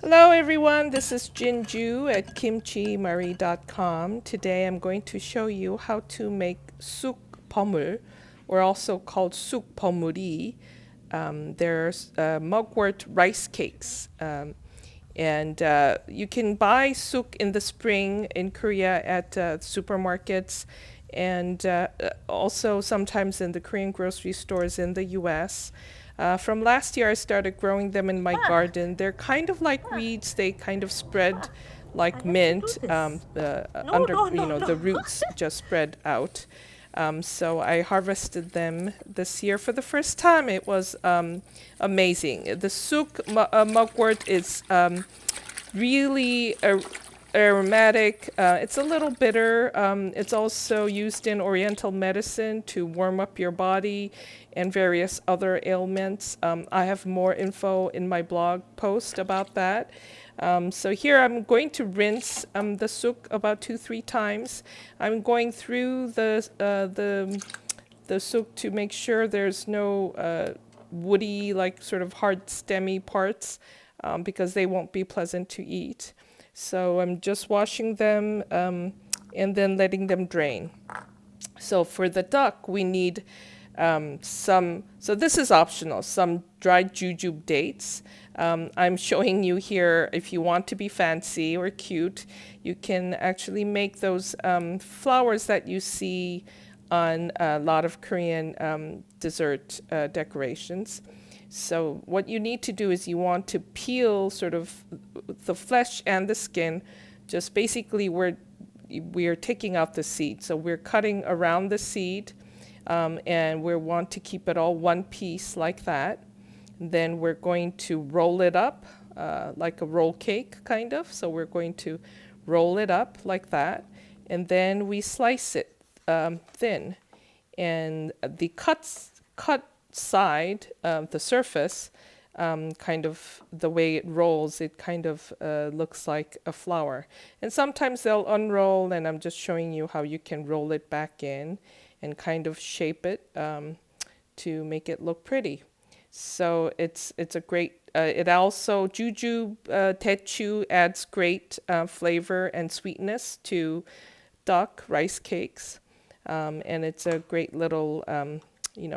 Hello everyone, this is Jinju at kimchimari.com. Today I'm going to show you how to make Ssuk Beomul, or also called Ssuk Beomuri. There's Mugwort rice cakes. And you can buy Ssuk in the spring in Korea at supermarkets and also sometimes in the Korean grocery stores in the US. From last year, I started growing them in my garden. They're kind of like weeds. They kind of spread like mint under, the roots just spread out. So I harvested them this year for the first time. It was amazing. The mugwort is really aromatic. It's a little bitter. It's also used in oriental medicine to warm up your body and various other ailments. I have more info in my blog post about that. So here I'm going to rinse the ssuk about 2-3 times. I'm going through the ssuk to make sure there's no woody, like sort of hard stemmy parts, because they won't be pleasant to eat. So I'm just washing them and then letting them drain. So for the duck, we need so this is optional, some dried jujube dates. I'm showing you here, if you want to be fancy or cute, you can actually make those flowers that you see on a lot of Korean dessert decorations. So what you need to do is you want to peel sort of the flesh and the skin. Just basically we're taking out the seed. So we're cutting around the seed, and we want to keep it all one piece like that. Then we're going to roll it up like a roll cake kind of. So we're going to roll it up like that, and then we slice it thin. And the cut side, the surface, kind of the way it rolls, it kind of looks like a flower. And sometimes they'll unroll, and I'm just showing you how you can roll it back in and kind of shape it to make it look pretty. So it's a great, it also, jujube Tteok adds great flavor and sweetness to duck rice cakes. And it's a great little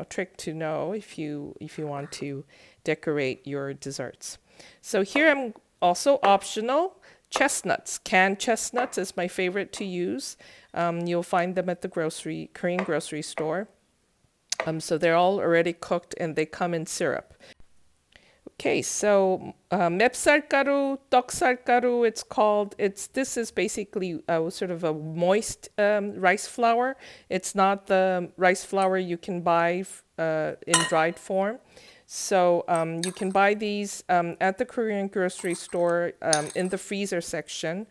trick to know if you want to decorate your desserts. So here I'm also optional. Chestnuts, canned chestnuts is my favorite to use. You'll find them at the Korean grocery store. So they're all already cooked and they come in syrup. Okay, so 맵쌀가루, 떡쌀가루, it's called. This is basically sort of a moist rice flour. It's not the rice flour you can buy in dried form. So you can buy these at the Korean grocery store in the freezer section.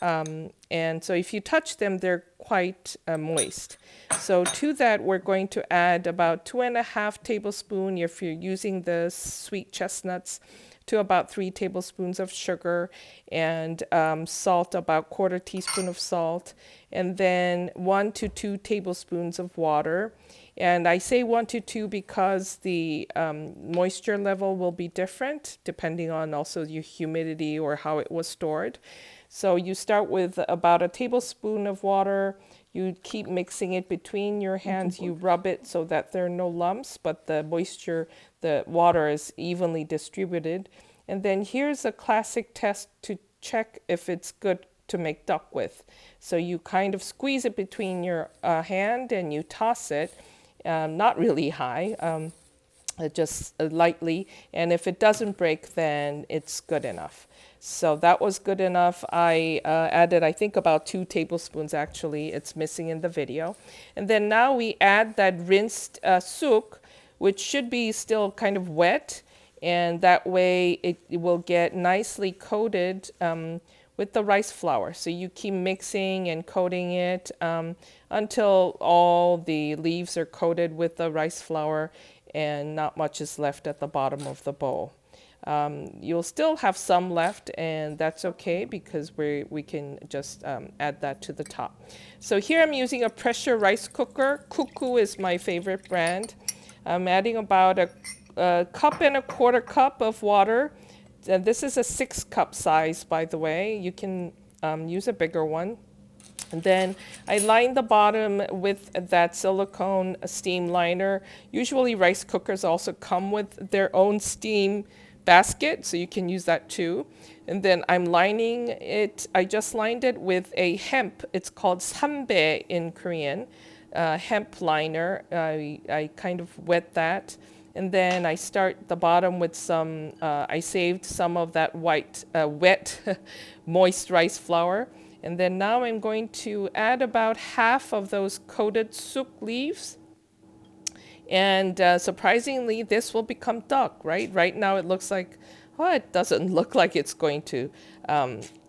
And so if you touch them, they're quite moist. So to that, we're going to add about 2.5 tablespoons, if you're using the sweet chestnuts, to about 3 tablespoons of sugar, and salt, about 1/4 teaspoon of salt, and then 1 to 2 tablespoons of water. And I say 1 to 2 because the moisture level will be different depending on also your humidity or how it was stored. So you start with about a tablespoon of water. You keep mixing it between your hands. You rub it so that there are no lumps, but the moisture, the water is evenly distributed. And then here's a classic test to check if it's good to make duck with. So you kind of squeeze it between your hand and you toss it, not really high, just lightly. And if it doesn't break, then it's good enough. So that was good enough. I added, I think, about 2 tablespoons actually. It's missing in the video. And then now we add that rinsed ssuk, which should be still kind of wet. And that way it will get nicely coated with the rice flour. So you keep mixing and coating it until all the leaves are coated with the rice flour and not much is left at the bottom of the bowl. You'll still have some left, and that's okay because we can just add that to the top. So here I'm using a pressure rice cooker. Cuckoo is my favorite brand. I'm adding about a 1.25 cups of water this is a 6-cup size, by the way. You can use a bigger one. And then I line the bottom with that silicone steam liner. Usually rice cookers also come with their own steam basket, so you can use that too. And then I'm lining it, I just lined it with a hemp, it's called sambe in Korean, hemp liner. I kind of wet that. And then I start the bottom with some, I saved some of that white, wet, moist rice flour. And then now I'm going to add about half of those coated ssuk leaves. And surprisingly, this will become tteok, right? Right now it looks like, oh, it doesn't look like it's going to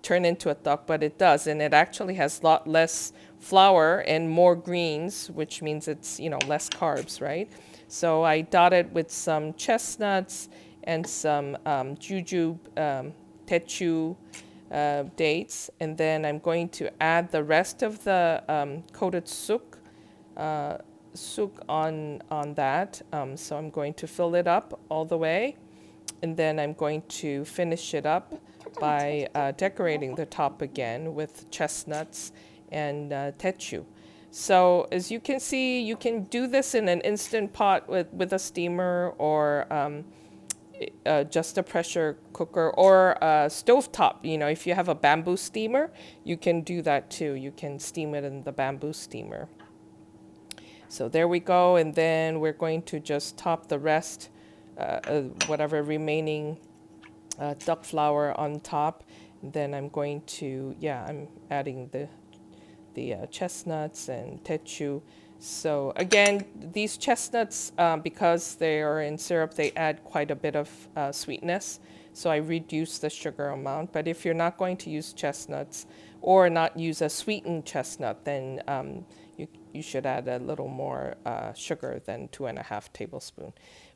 turn into a tteok, but it does. And it actually has a lot less flour and more greens, which means it's, you know, less carbs, right? So I dot it with some chestnuts and some jujube, techu, dates, and then I'm going to add the rest of the coated ssuk on that. So I'm going to fill it up all the way, and then I'm going to finish it up by decorating the top again with chestnuts and techu. So as you can see, you can do this in an instant pot with a steamer, or just a pressure cooker, or a stovetop. You know, if you have a bamboo steamer, you can do that too. You can steam it in the bamboo steamer. So there we go, and then we're going to just top the rest, whatever remaining tteok flour on top. And then I'm going to, I'm adding the chestnuts and techu. So again, these chestnuts, because they are in syrup, they add quite a bit of sweetness. So I reduce the sugar amount. But if you're not going to use chestnuts, or not use a sweetened chestnut, then you should add a little more sugar than 2.5 tablespoons.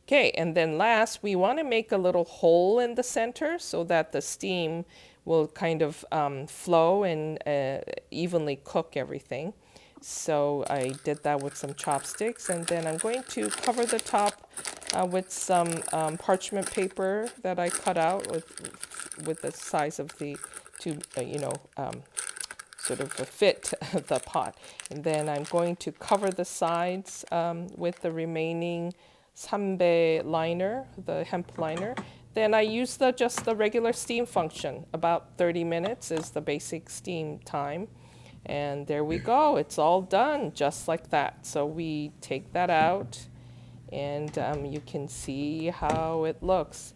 Okay, and then last, we want to make a little hole in the center so that the steam will kind of flow and evenly cook everything. So I did that with some chopsticks, and then I'm going to cover the top with some parchment paper that I cut out with the size of the sort of fit the pot. And then I'm going to cover the sides with the remaining sambe liner, the hemp liner. Then I use just the regular steam function. About 30 minutes is the basic steam time. And there we go. It's all done just like that. So we take that out, and you can see how it looks.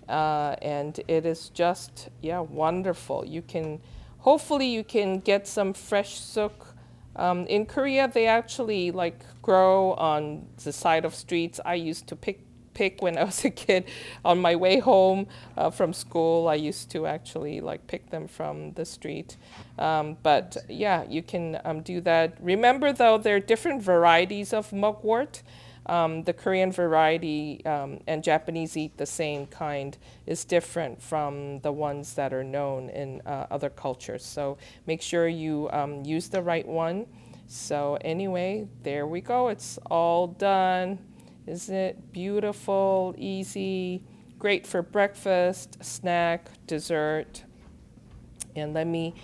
And it is just, wonderful. Hopefully you can get some fresh ssuk. In Korea, they actually grow on the side of streets. I used to pick when I was a kid on my way home from school. I used to actually pick them from the street. But yeah, you can do that. Remember though, there are different varieties of mugwort. The Korean variety and Japanese eat the same kind is different from the ones that are known in other cultures. So make sure you use the right one. So anyway, there we go. It's all done. Isn't it beautiful, easy, great for breakfast, snack, dessert? And let me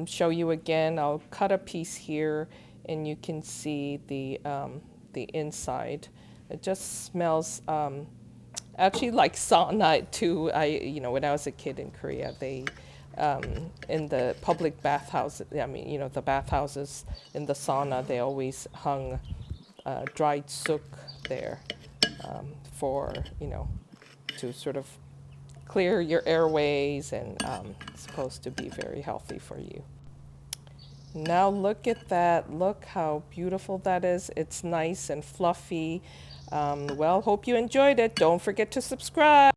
show you again. I'll cut a piece here, and you can see the inside. It just smells actually like sauna too. When I was a kid in Korea, they in the public bathhouse, the bathhouses in the sauna, they always hung dried ssuk there for, to sort of clear your airways, and it's supposed to be very healthy for you. Now look at that. Look how beautiful that is. It's nice and fluffy. Well, hope you enjoyed it. Don't forget to subscribe.